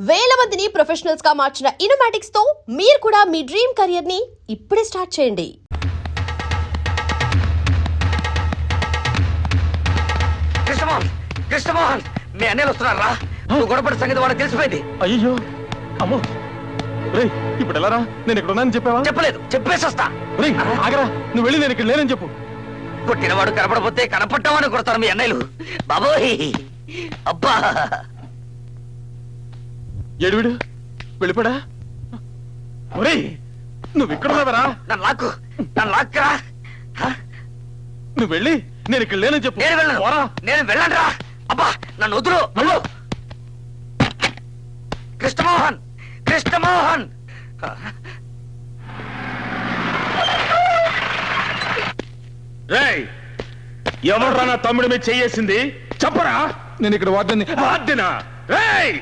వేల మందిని ప్రొఫెషనల్స్ గా మార్చిన ఇనోమాటిక్స్ తో మీరు కూడా మీ డ్రీమ్ కెరియర్ ని ఇప్పుడే స్టార్ట్ చేయండి. కృష్ణమోహన్ మీ అన్నయ్యలు వస్తున్నారా? నువ్వు గొడవపడి సంగతి వాడు తెలిసిపోయింది. అయ్యో అమ్మో రేయ్, ఇప్పుడు ఎలా రా? నేను ఇక్కడ ఉన్నానని చెప్పావా? చెప్పలేదు, చెప్పేసి వస్తా. రేయ్ ఆగరా, నువ్వు వెళ్ళి నేను ఇక్కడ లేనని చెప్పు. కొట్టినవాడు కనపడపోతే కనపడ్డామని కొడతారు మీ అన్నయ్యలు. బాబోయ్ అబ్బా, ఏడువిడు వెళ్ళిపోడా? ఒరేయ్ నువ్వు ఇక్కడ ఉన్నావరా? నన్ను లాక్కరా. నువ్వు వెళ్ళి నేను ఇక్కడ లేనని చెప్పు. నేను వెళ్ళండిరా. అబ్బా నన్ను వదులు. కృష్ణమోహన్ రేయ్, ఎవడ్రా నా తమ్ముడి మీద చెయ్యేసింది? చెప్పరా. నేను ఇక్కడ వార్డెనా? రేయ్,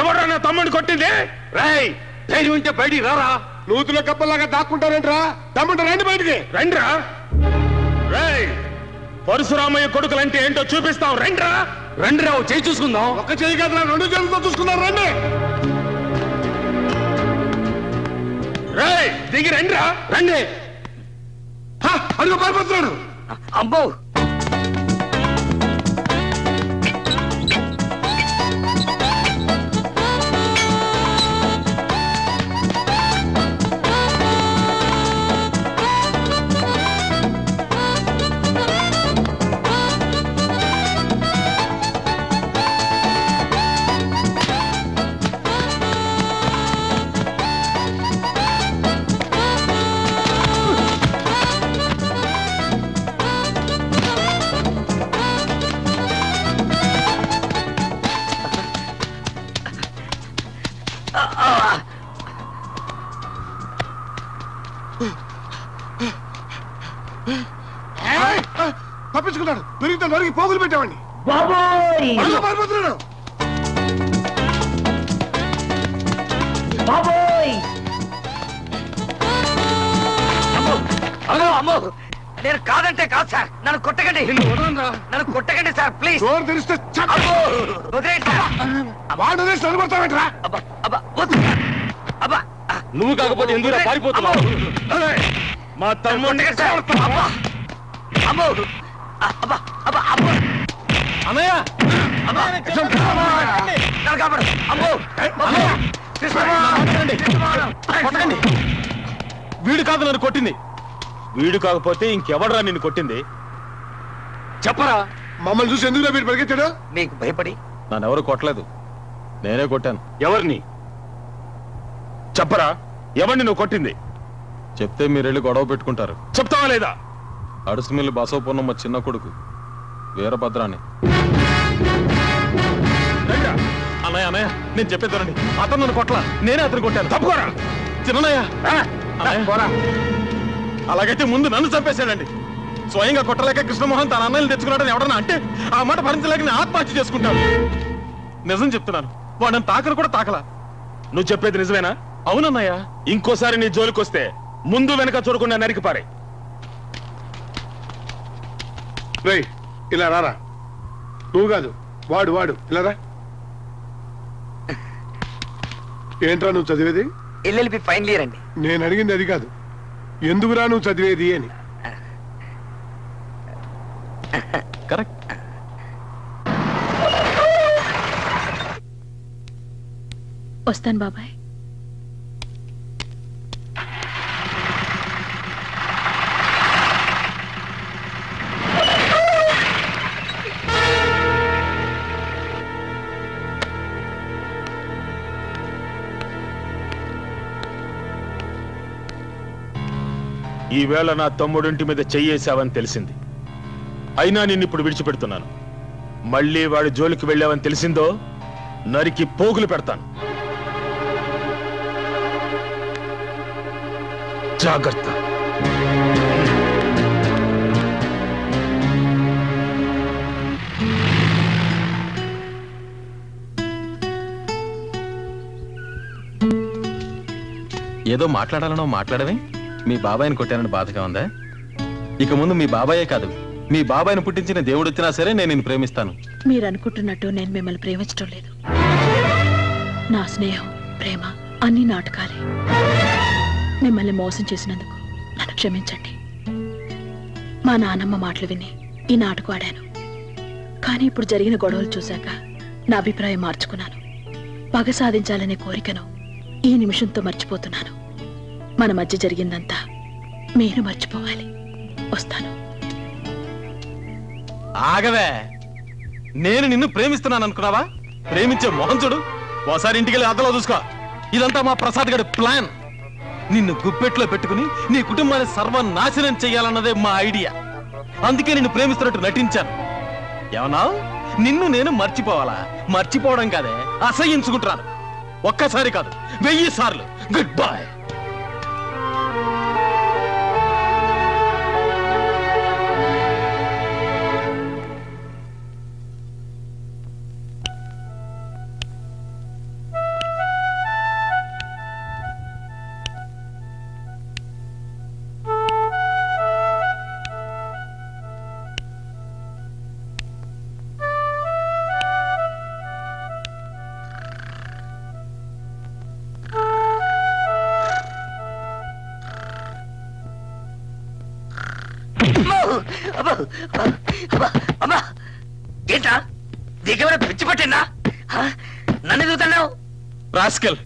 ఎవడ్రా నా తమ్ముడిని కొట్టింది? రేయ్, ధైర్యం ఉంటే బయటికి రారా. నూతుల కప్పలాగా దాక్కుంటారేంట్రా? తమ్ముడు రండి బయటికి. రండిరా. రేయ్, పరశురామయ్య కొడుకులంటే ఏంటో చూపిస్తాం. రండిరా. రండి రావు, చేయి చూసుకుందాం. ఒక చేయి కదా, రెండు చేతులతో చూసుకుందాం. రండి. రేయ్, దిగి రండిరా. రండి. అడుగు పారిపోతున్నాడు. అబ్బో తప్పించుకున్నాడు. దొరికితే నరికి పోగులు పెట్టామండి. నేను కాదంటే కాదు సార్. నన్ను కొట్టకండి సార్, ప్లీజ్. డోర్ తెరిస్తే నువ్వు కాకపోతే ఎందుకు పారిపోతున్నావు? మా తమ్ముడిని అన్నయ్య, వీడు కాదు నన్ను కొట్టింది. వీడు కాకపోతే ఇంకెవడరా నిన్ను కొట్టింది? చెప్పరా. మమ్మల్ని చూసి ఎందుకు మీరు పరిగెత్తాడు? మీకు భయపడి. నన్ను ఎవరు కొట్టలేదు, నేనే కొట్టాను. ఎవరిని చెప్పరా? ఎవరిని నువ్వు కొట్టింది? చెప్తే మీరెళ్ళి గొడవ పెట్టుకుంటారు. చెప్తావా లేదా? అడుసుమిల్లి బసవపూర్ణమ్మ చిన్న కొడుకు వీరభద్రాన్ని. అన్నయ్య అన్నయ్య, నేను చెప్పేద్దరండి. అతను నన్ను కొట్టలా, నేనే అతను కొట్టాను. తప్పుకోరా చిన్నయ్య. అలాగైతే ముందు నన్ను చంపేశాడండి. స్వయంగా కొట్టలేక కృష్ణమోహన్ తన అన్నయ్యలు తెచ్చుకున్నాడని ఎవడన్నా అంటే ఆ మాట భరించలేక నేను ఆత్మహత్య చేసుకుంటాను. నిజం చెప్తున్నాను, వాడని తాకరు కూడా తాకలా. నువ్వు చెప్పేది నిజమేనా? అవునన్నయ్య. ఇంకోసారి నీ జోలికొస్తే ముందు వెనక చూడకుండా నరికి పారే. రేయ్ ఇలా రారా. నువ్వు కాదు, వాడు ఇలా రా. ఏంట్రా నువ్వు చదివేది? ఎల్ఎల్బి ఫైనల్ ఇయర్ అండి. నేను అడిగింది అది కాదు, ఎందుకురా నువ్వు చదివేది అని. కరెక్ట్. వస్తాను బాబాయ్. ఈవేళ నా తమ్ముడింటి మీద చెయ్యేశావని తెలిసింది. అయినా నిన్నిప్పుడు విడిచిపెడుతున్నాను. మళ్ళీ వాడి జోలికి వెళ్ళావని తెలిసిందో నరికి పోగులు పెడతాను. జాగ్రత్త. ఏదో మాట్లాడాలనో మాట్లాడవే. మీ బాబాయిని కొట్టానని బాధగా ఉందా? ఇక ముందు మీ బాబాయే కాదు, మీ బాబాయిని పుట్టించిన దేవుడు వచ్చినా సరే నేను నిన్ను ప్రేమిస్తాను. మీరు అనుకుంటున్నట్టు నేను మిమ్మల్ని ప్రేమించడం లేదు. నా స్నేహం ప్రేమ అన్ని నాటకాలే. మిమ్మల్ని మోసం చేసినందుకు నన్ను క్షమించండి. మా నానమ్మ మాటలు విని ఈ నాటకం ఆడాను. కానీ ఇప్పుడు జరిగిన గొడవలు చూశాక నా అభిప్రాయం మార్చుకున్నాను. పగ సాధించాలనే కోరికను ఈ నిమిషంతో మర్చిపోతున్నాను. మన మధ్య జరిగిందంతా మీరు మర్చిపోవాలి. వస్తాను. ఆగవే, నేను నిన్ను ప్రేమిస్తున్నాను అనుకున్నావా? ప్రేమించే మొహం చూడు. ఓసారి ఇంటికెళ్ళి అద్దలో చూసుకో. ఇదంతా మా ప్రసాద్ గడి ప్లాన్. నిన్ను గుప్పెట్లో పెట్టుకుని నీ కుటుంబాన్ని సర్వనాశనం చెయ్యాలన్నదే మా ఐడియా. అందుకే నిన్ను ప్రేమిస్తున్నట్టు నటించాను. ఏమన్నా నిన్ను నేను మర్చిపోవాలా? మర్చిపోవడం కాదే, అసహ్యించుకుంటున్నాను. ఒక్కసారి కాదు, 1000 సార్లు. Good bye. అమ్మా, ఏంటా నీకేమైనా పిచ్చి పట్టిందా? నన్ను ఎదుగుతున్నావు? రాస్కెల్,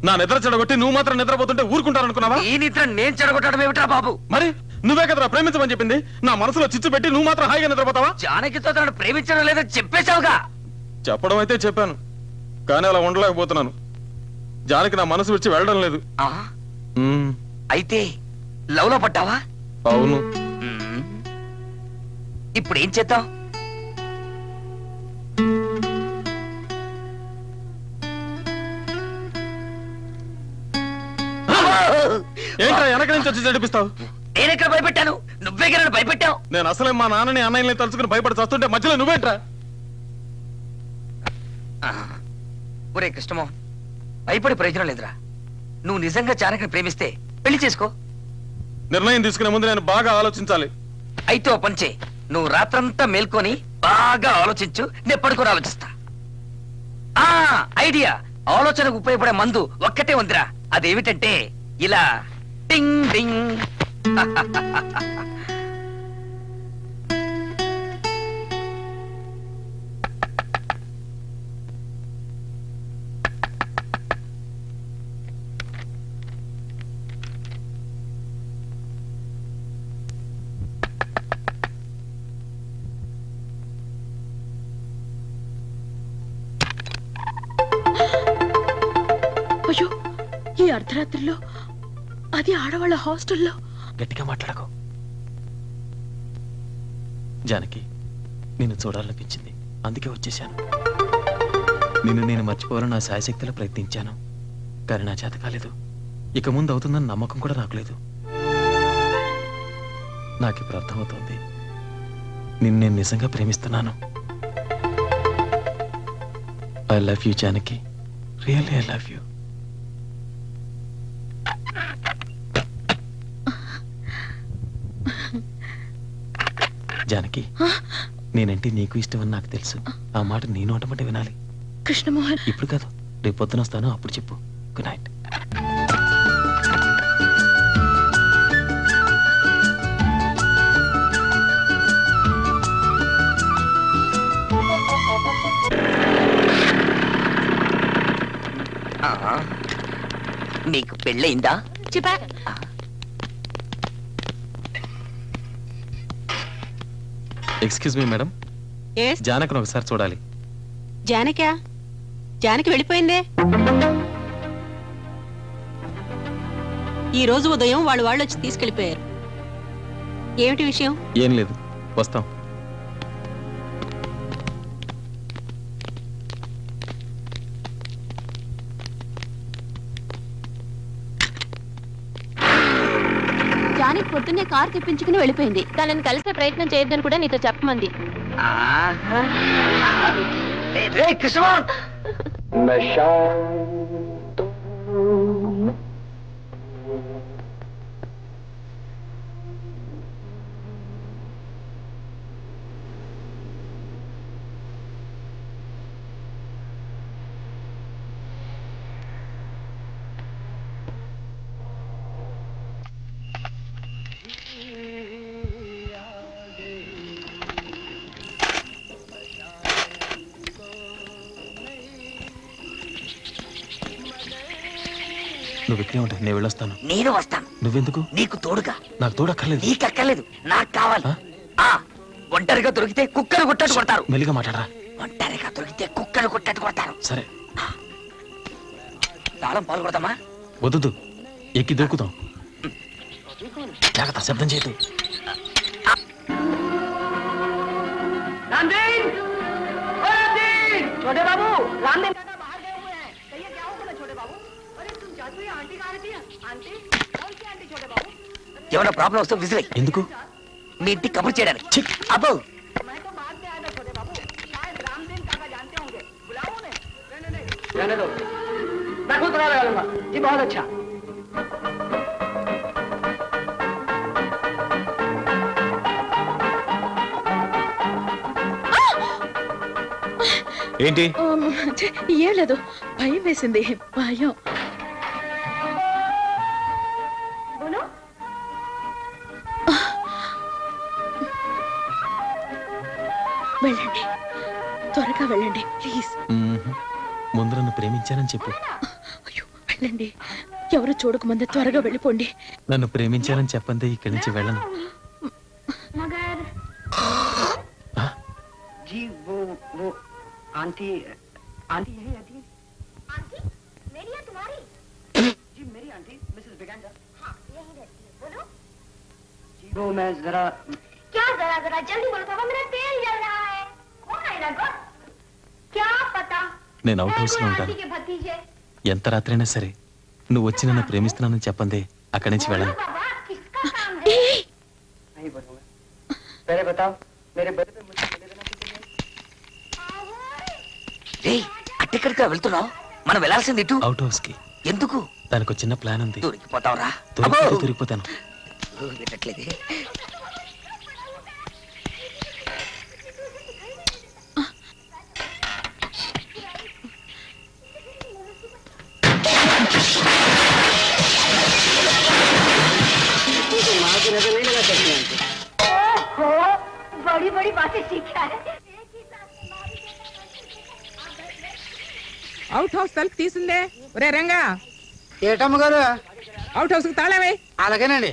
నా నిద్ర చెడగొట్టి నువ్వు మాత్రం నిద్రపోతుంటే ఊరుకుంటారనుకున్నావా? ఈ నిద్ర నేను చెడగొట్టడం ఏమిటా బాబు? మరి నువ్వే కదరా ప్రేమించమని చెప్పింది. నా మనసులో చిచ్చు పెట్టి నువ్వు మాత్రం హాయిగా నిద్రపోతావా? జానకితో తనను ప్రేమించడం లేదని చెప్పేశావుగా. చెప్పడం అయితే చెప్పాను, కానీ అలా ఉండలేకపోతున్నాను. జానకి నా మనసు విడిచి వెళ్ళడం లేదు. అయితే లవ్ లో పడ్డావా? అవును. ఇప్పుడు ఏం చేద్దాం? ఏంట్రా వెనక నుంచి వచ్చి నడిపిస్తావు? నేనెక్కడ భయపెట్టాను? నువ్వే కదా భయపెట్టావు. నేను అసలే మా నాన్నని అన్నయ్యని తలుచుకుని భయపడి చస్తుంటే మధ్యలో నువ్వేంట్రా? ఒరే కృష్ణమోహన్, భయపడి ప్రయోజనం లేదురా. నువ్వు నిజంగా జానకిని ప్రేమిస్తే పెళ్లి చేసుకో. నిర్ణయం తీసుకునే ముందు నేను బాగా ఆలోచించాలి. అయితే ఓ పంచే, నువ్వు రాత్రంతా మేల్కొని బాగా ఆలోచించు, నేను పడుకొని ఆలోచిస్తా. ఐడియా, ఆలోచనకు ఉపయోగపడే మందు ఒక్కటే ఉందిరా. అదేమిటంటే ఇలా టింగ్ టింగ్. అయ్యో, ఈ అర్ధరాత్రిలో, అది ఆడవాళ్ళ హాస్టల్లో. గట్టిగా మాట్లాడకు. జానకి, నిన్ను చూడాలనిపించింది, అందుకే వచ్చేసాను. నిన్ను నేను మర్చిపోవాలని నా శాయశక్తిలో ప్రయత్నించాను, కానీ నా చేత కాలేదు. ఇక ముందు అవుతుందని నమ్మకం కూడా నాకు లేదు. నాకు ఇప్పుడు అర్థమవుతోంది, నిన్ను నేను నిజంగా ప్రేమిస్తున్నాను. I love you Janaki, really I love you. Janaki, నేనంటే నీకు ఇష్టం అని నాకు తెలుసు. ఆ మాట నీ నోటమంటే వినాలి. కృష్ణమోహన్, ఇప్పుడు కాదు, రేపు పొద్దున వస్తాను, అప్పుడు చెప్పు. Good night. నీకు పెళ్ళయిందా? చెప్పా. ఎక్స్క్యూజ్ మీ మేడం, జానకిని ఒకసారి చూడాలి. జానకా? జానకి వెళ్ళిపోయిందే. ఈ రోజు ఉదయం వాళ్ళు వచ్చి తీసుకెళ్లిపోయారు. ఏమిటి విషయం? ఏం లేదు, వస్తాం. జానకి పొద్దున్నే కార్ తెప్పించుకుని వెళ్ళిపోయింది. తనని కలిసే ప్రయత్నం చేయొద్దని కూడా నీతో చెప్పమంది. కృష్ణమోహన్, నువ్వు ఇక్కడే ఉంటా, నేను వెళ్ళొస్తాను. నేను వస్తాను. నువ్వెందుకు? నీకు తోడుగా. నాకు తోడక్కర్లేదు. నీకు అక్కర్లేదు, నాకు కావాలి. ఆ? ఒంటరిగా దొరికితే కుక్కలు కొట్టట్టు కొడతారు. మెల్లిగా మాట్లాడరా. ఒంటరిగా దొరికితే కుక్కలు కొట్టట్టు కొడతారు. సరే. తాళం పాలు కొడతామా? వద్దు, ఎక్కి దూకుతాం. జాగ్రత్త, శబ్దం చేయదు. छोटे बाबू, रामदेव काका बाहर गए हुए हैं। कहिए क्या होगा छोटे बाबू? अरे तुम जादू ये आंटी कहाँ रहती है? आंटी कौन सी आंटी छोटे बाबू? ఏమైనా ప్రాబ్లం వస్తే విసిరే. ఎందుకు? మీ ఇంటికి కబుర్ చేయడానికి. అబ్బో मैं तो बाद में आया था छोटे बाबू, शायद रामदेव काका जानते होंगे, बुलाओ उन्हें. नहीं रहने दो, मैं खुद बुला लूंगा जी. बहुत अच्छा. ఏంటి? ఏం లేదు, భయం వేసింది. భయం. వెళ్ళండి, త్వరగా వెళ్ళండి ప్లీజ్. ముందు నన్ను ప్రేమించానని చెప్పు. అయ్యో వెళ్ళండి, ఎవరు చూడకముందే త్వరగా వెళ్ళిపోండి. నన్ను ప్రేమించానని చెప్పందే ఇక్కడి నుంచి వెళ్ళను. जी वो आंटी आंटी यही रहती है. आंटी मेरी या तुम्हारी? जी मेरी आंटी मिसेस बिगांडा. हाँ यही रहती है. बोलो. जी वो मैं जरा. क्या जरा जरा जल्दी बोलो पापा, मेरा तेल जल रहा है. कौन है लगो? क्या पता. నేను అవుట్ హౌస్ లో आंटी ఉంటాను. के भतीजे. ఎంత రాత్రైనా సరే నువ్వు వచ్చి నన్ను ప్రేమిస్తున్నానని చెప్పందే అక్కడి నుంచి వెళ్ళను. बोलो बाबा, किसका काम है? नहीं बोलूंगा. पहले बताओ मेरे बड़े पे मुझे बड़े देना किसी ने. రేయ్ అట్టెక్కడికి వెళ్తున్నావు? మనం వెళ్ళాల్సింది ఇటు. అవుట్ హౌస్ కి. ఎందుకు? దానికి చిన్న ప్లాన్ ఉంది. దొరికిపోతావురా. దొరికిపోతాను. వినట్లేదే. बड़ी बड़ी बातें सीखा है. అవుట్ హౌస్ తలుపు తీసిందే. ఒరే రంగా, ఏటమ్మ గారు? అవుట్ హౌస్ కి తాళమే. అలాగేనండి.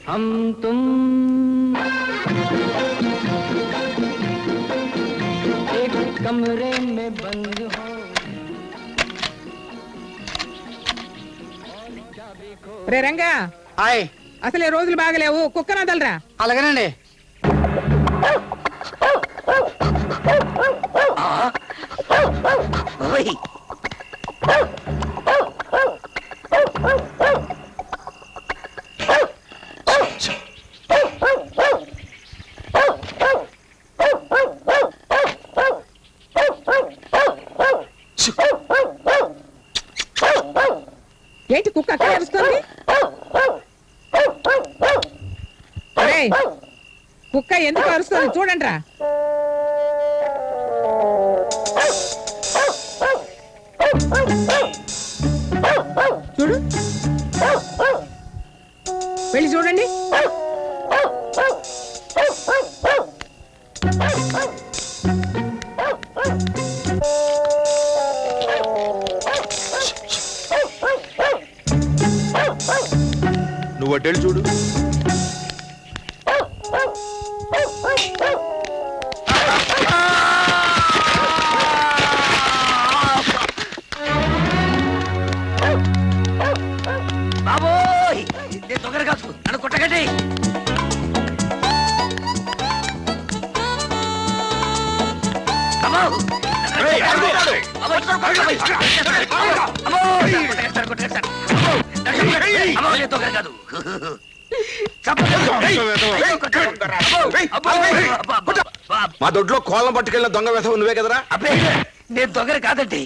हम तुम एक कमरे में बंद हो. ఒరే రంగా, హాయ్. అసలే రోజులు బాగలేవు, కుక్కన వదలరా. అలాగేనండి. ఓయ్ ఏంటి కుక్క అక్కడ అరుస్తుంది? ఒరేయ్, కుక్క ఎందుకు అరుస్తుంది చూడండి రా. చూడు, వెళ్ళి చూడండి. నువ్వు అటెళ్ళు చూడు. బాబోయ్, నేను దొంగలు కాదు, నన్ను కొట్టకండి. మా దొడ్లో కోళ్ళం పట్టుకెళ్ళిన దొంగ వెధవు నువ్వే కదరా? అబ్బే నేను దొంగలు కాదండి.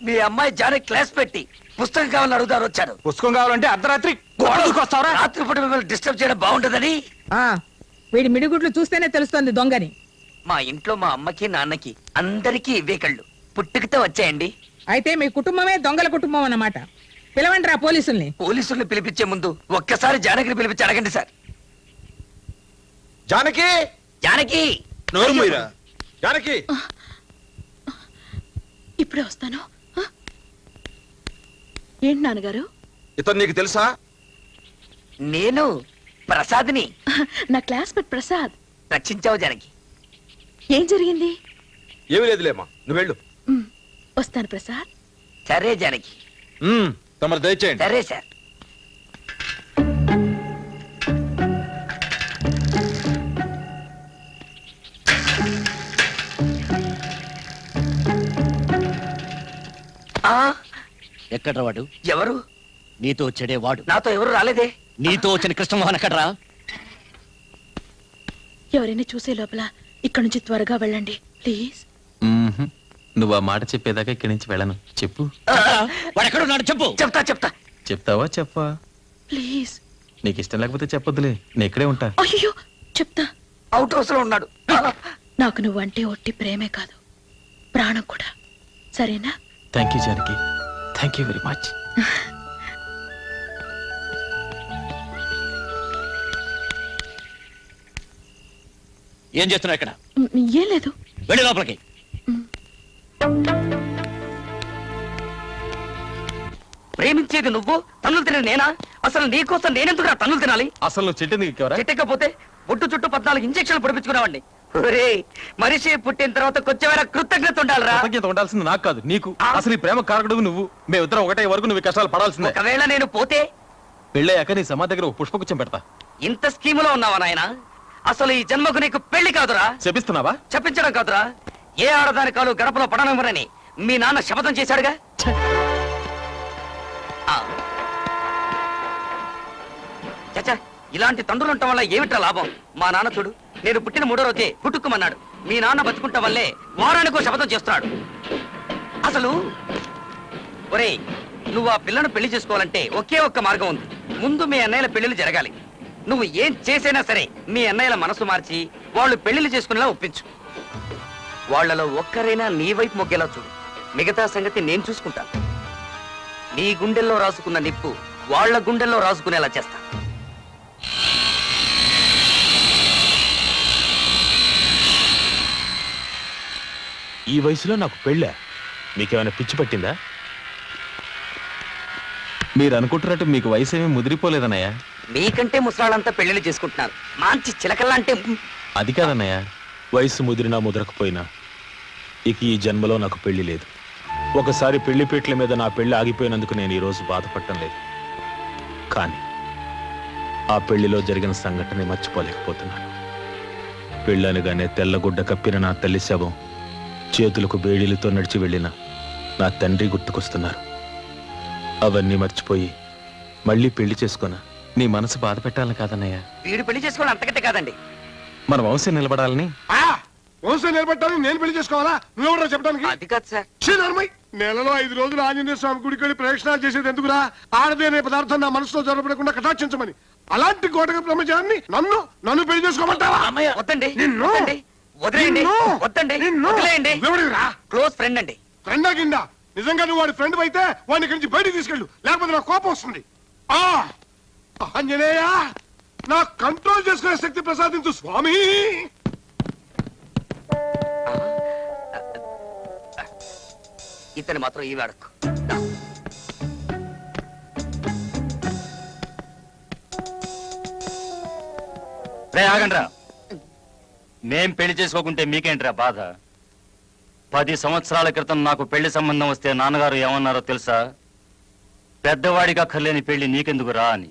మీ అమ్మాయి జాని క్లాస్ పెట్టి పుస్తకం కావాలని అడుగుతారు వచ్చాను. పుస్తకం కావాలంటే అర్ధరాత్రి గోడ దూకొస్తావరా? రాత్రిపూట మిమ్మల్ని డిస్టర్బ్ చేయడం బాగుంటుందని. ఆ వీడి మిడిగుడ్లు చూస్తేనే తెలుస్తుంది దొంగని. మా ఇంట్లో మా అమ్మకి నాన్నకి అందరికీ ఇవే కళ్ళు పుట్టుకతో వచ్చాయండి. అయితే మీ కుటుంబమే దొంగల కుటుంబం అన్నమాట. పిలవండి రా పోలీసుల్ని. పోలీసుల్ని పిలిపించే ముందు ఒక్కసారి జానకిని పిలిపించి అడగండి సార్. జానకి, జానకి నోరు మూయరా. జానకి, ఇప్పుడే వస్తాను. ఏంటి నాన్నగారు? ఇతను నీకు తెలుసా? నేను ప్రసాద్ని. నా క్లాస్మేట్ ప్రసాద్. రక్షించావు జానకి. ఏం జరిగింది? ఏమీ లేదులేమ్మా, నువ్వు వెళ్ళు. వస్తాను ప్రసాద్. సరే జానకి. తమరు దయచేయండి. సరే సార్. ఎక్కడ్రా వాడు? ఎవరు? నీతో వచ్చాడే వాడు. నాతో ఎవరు రాలేదే. నీతో వచ్చిన కృష్ణమోహన్ ఎక్కడ్రా? ఎవరైనా చూసే లోపల ఇక్కడి నుంచి త్వరగా వెళ్ళండి ప్లీజ్. నువ్వు ఆ మాట చెప్పేదాకా ఇక్కడి నుంచి వెళ్ళను. చెప్పు. వాడు ఎక్కడున్నాడు చెప్పు. చెప్తా చెప్తా. చెప్తావా? చెప్పా. ప్లీజ్. నీకు ఇష్టం లేకపోతే చెప్పొద్దులే, నేను ఇక్కడే ఉంటా. అయ్యో చెప్తా. అవుట్ హౌస్ లో ఉన్నాడు. నాకు నువ్వంటే ఒట్టి ప్రేమే కాదు, ప్రాణం కూడా. సరేనా? Thank you Janaki, thank you very much. ఏం చేస్తున్నావు ఇక్కడ? ఏం లేదు. వెళ్ళి లోపలికి. ప్రేమించేది నువ్వు, తన్నులు తినేది నేనా? అసలు నీకోసం నేనెందుకు తన్నులు తినాలి? అసలు నువ్వు చెట్టెందుకు ఎక్కావరా? చెట్టకపోతే బొట్టు చుట్టూ 14 ఇంజక్షన్లు పొడిపించుకున్నావండి. మనిషి పుట్టిన తర్వాత కొంచెమైనా కృతజ్ఞత ఉండాలిరా. కృతజ్ఞత ఉండాల్సింది నాకు కాదు, నీకు. అసలు ఈ ప్రేమ కారకుడు నువ్వు. మేమిద్దరం ఒకటే వరకు నువ్వు కష్టాలు పడాల్సిందే. ఒకవేళ నేను పోతే పెళ్ళయ్యాక నీ సమాధి దగ్గర ఒక పుష్పగుచ్చం పెడతా. ఇంత స్కీములో ఉన్నావా నాయన? అసలు ఈ జన్మకు నీకు పెళ్లి కాదురా. చెప్పిస్తున్నావా? చెప్పించడం కాదురా, ఏ ఆడదాని కాలు గడపలో పడనివ్వరని మీ నాన్న శపథం చేశాడుగా. చచ్చా, ఇలాంటి తండ్రులు ఉండటం వల్ల ఏమిట్రా లాభం? మా నాన్న చూడు, నేను పుట్టిన 3వ రోజే పుట్టుకుమన్నాడు. మీ నాన్న బతుకుంటా వల్లే వారానికో శపథం చేస్తున్నాడు. అసలు ఒరేయ్, నువ్వు ఆ పిల్లను పెళ్లి చేసుకోవాలంటే ఒకే ఒక్క మార్గం ఉంది. ముందు మీ అన్నయ్యల పెళ్లిళ్ళు జరగాలి. నువ్వు ఏం చేసైనా సరే మీ అన్నయ్యల మనసు మార్చి వాళ్ళు పెళ్లిళ్ళు చేసుకునేలా ఒప్పించు. వాళ్లలో ఒక్కరైనా నీ వైపు మొగ్గేలా చూడు. మిగతా సంగతి నేను చూసుకుంటాను. నీ గుండెల్లో రాసుకున్న నిప్పు వాళ్ళ గుండెల్లో రాసుకునేలా చేస్తా. ఈ వయసులో నాకు పెళ్ళా? మీకేమైనా పిచ్చి పట్టిందా? మీరు అనుకుంటున్నట్టు మీకు వయసు ఏమీ ముదిరిపోలేదన్నయ్య. మీకంటే ముసలాళ్ళంతా పెళ్లిళ్ళు చేసుకుంటున్నారు. మంచి చిలకల్లా అంటే అది కాదన్నయ్య. వయసు ముదిరినా ముదరకపోయినా ఇక ఈ జన్మలో నాకు పెళ్లి లేదు. ఒకసారి పెళ్లిపీట్ల మీద నా పెళ్లి ఆగిపోయినందుకు నేను ఈరోజు బాధపడటం లేదు. కానీ ఆ పెళ్లిలో జరిగిన సంఘటన మర్చిపోలేకపోతున్నాను. పెళ్ళనగానే తెల్లగుడ్డ కప్పిన నా తల్లి శవం, చేతులకు బేడీలతో నడిచి వెళ్ళిన నా తండ్రి గుర్తుకొస్తున్నారు. అవన్నీ మర్చిపోయి మళ్ళీ పెళ్లి చేసుకున్నా. నీ మనసు బాధ పెట్టాలని కాదన్నయ్య, వీడు పెళ్లి చేసుకోవడం అంతకంటే కాదండి. మన వంశం నిలబడాలని. వంశం నిలబెట్టాలని నేను పెళ్లి చేసుకోవాలా? నువ్వెవరో చెప్పడానికి? అది కాదు సార్. నెలలో 5 రోజులు ఆంజనేయ స్వామి గుడికి వెళ్ళి ప్రదక్షిణాలు చేసేది ఎందుకురా? ఆడదే అనే పదార్థం నా మనసులో జరపడకుండా కటాక్షించమని. అలాంటి కోటక బ్రహ్మచారిని నన్ను పెళ్లి చేసుకోమంటావా? వద్దండి, నిన్ను వద్దండి, వదిలేయండి, నిన్ను వద్దండి, నిన్ను వదిలేయండి. ఎవడిరా? క్లోజ్ ఫ్రెండ్ అండి. ఫ్రెండా కింద? నిజంగా నువ్వు వాడి ఫ్రెండ్ అయితే వాడిని ఇక్కడి నుంచి బయటికి తీసుకెళ్ళు, లేకపోతే నాకు కోపం వస్తుంది. ఆంజనేయ, నా కంట్రోల్ చేసుకునే శక్తి ప్రసాదించు స్వామి. ఇతను మాత్రం ఈ వాడకు. ఆగండ్రా. మేం పెళ్లి చేసుకోకుంటే మీకేంట్రా బాధ? 10 సంవత్సరాల క్రితం నాకు పెళ్లి సంబంధం వస్తే నాన్నగారు ఏమన్నారో తెలుసా? పెద్దవాడికి అక్కర్లేని పెళ్లి నీకెందుకు రా అని.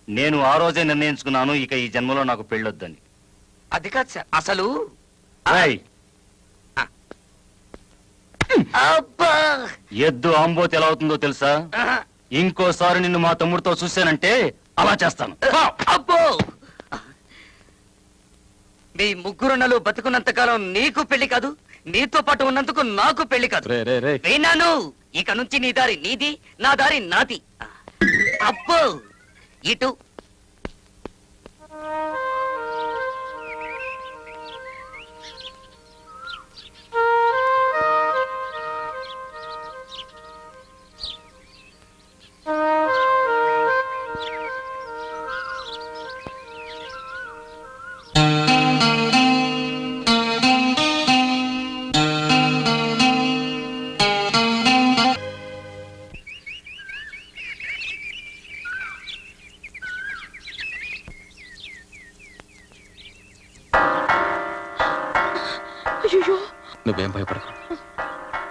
నేను ఆ రోజే నిర్ణయించుకున్నాను, ఇక ఈ జన్మలో నాకు పెళ్ళొద్దని. అది కాదు సార్, అసలు ఎద్దు ఆంబోతి ఎలా అవుతుందో తెలుసా? ఇంకోసారి నిన్ను మా తమ్ముడితో చూశానంటే అలా చేస్తాను. అబ్బో, మీ ముగ్గురున్నలు బతుకున్నంత కాలం నీకు పెళ్లి కాదు, నీతో పాటు ఉన్నందుకు నాకు పెళ్లి కాదు. విన్నాను. ఇక నుంచి నీ దారి నీది, నా దారి నాది. అబ్బో, ఇటు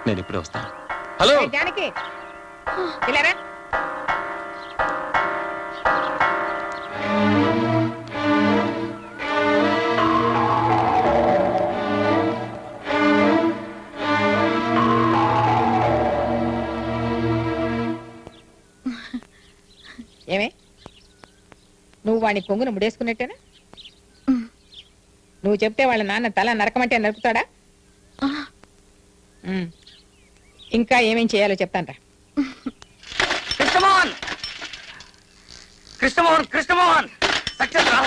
నేను ఇప్పుడే వస్తాను. హలో ఏ జానకి పిల్లరా ఏమే నువ్వు వాడిని కొంగును ముడేసుకున్నట్టేనా నువ్వు చెప్తే వాళ్ళ నాన్న తల నరకమంటే నరుకుతాడా ఉమ్. ఇంకా ఏమేం చేయాలో చెప్తానరా కృష్ణమోహన్ కృష్ణమోహన్ కృష్ణమోహన్ సక్సెస్ రా.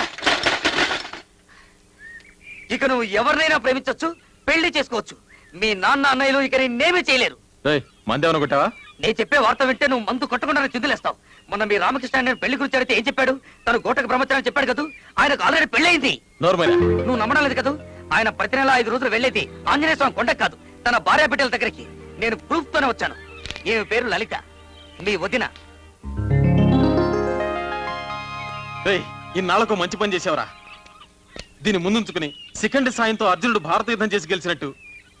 ఇక నువ్వు ఎవరినైనా ప్రేమించొచ్చు, పెళ్లి చేసుకోవచ్చు. మీ నాన్న అన్నయ్యలు ఇక నేనేమీ చేయలేరు. మందేమన్నా కొట్టావా? నేను చెప్పే వార్త వింటే నువ్వు మందు కొట్టకుండా చిందులేస్తావు. మొన్న మీ రామకృష్ణ నేను పెళ్లి గురించి అడిగితే ఏం చెప్పాడు? తను గోటకు బ్రహ్మచారం చెప్పాడు కదా, ఆయనకు ఆల్రెడీ పెళ్ళయింది. నోర్మైనా నువ్వు నమ్మడం లేదు కదా. ఆయన ప్రతి నెల 5 రోజులు వెళ్ళేది ఆంజనేయ స్వామి కొండకు కాదు, తన భార్య బిడ్డల దగ్గరికి. నేను ప్రూఫ్ తోనే వచ్చాను. ఈమె పేరు లలిత, మీ వదిన. ఇన్నాళ్లకు మంచి పని చేసావురా. దీన్ని ముందుంచుకుని శిఖండి సాయంతో అర్జునుడు భారత యుద్ధం చేసి గెలిచినట్టు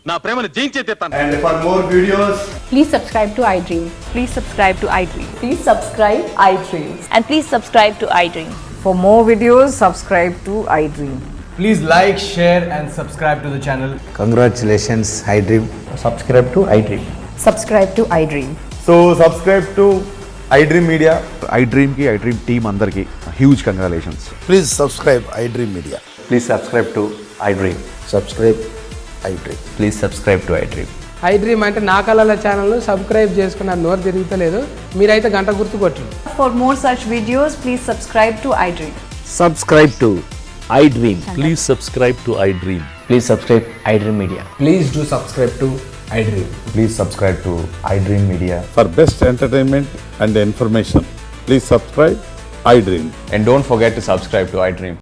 నా ప్రేమను జయించేస్తాను. And for more videos, please subscribe to iDream. Please subscribe to iDream. Please subscribe iDream. And please subscribe to iDream. For more videos, subscribe to iDream. please like, share and subscribe to the channel. Congratulations, iDream. Subscribe to iDream. Subscribe to iDream. So subscribe to iDream Media. iDream ki iDream team andarki huge congratulations. Please subscribe iDream Media. Please subscribe to iDream. Subscribe iDream. Please subscribe to iDream. iDream అంటే నా కళల channel subscribe చేసుకున్న నోరు తిరుగుతలేదు. మీరైతే గంట గుర్తు కొట్టండి. For more such videos, please subscribe to iDream. Subscribe to iDream. Please subscribe to iDream. Please subscribe iDream Media. Please do subscribe to iDream. Please subscribe to iDream Media. For best entertainment and information, please subscribe iDream. And don't forget to subscribe to iDream.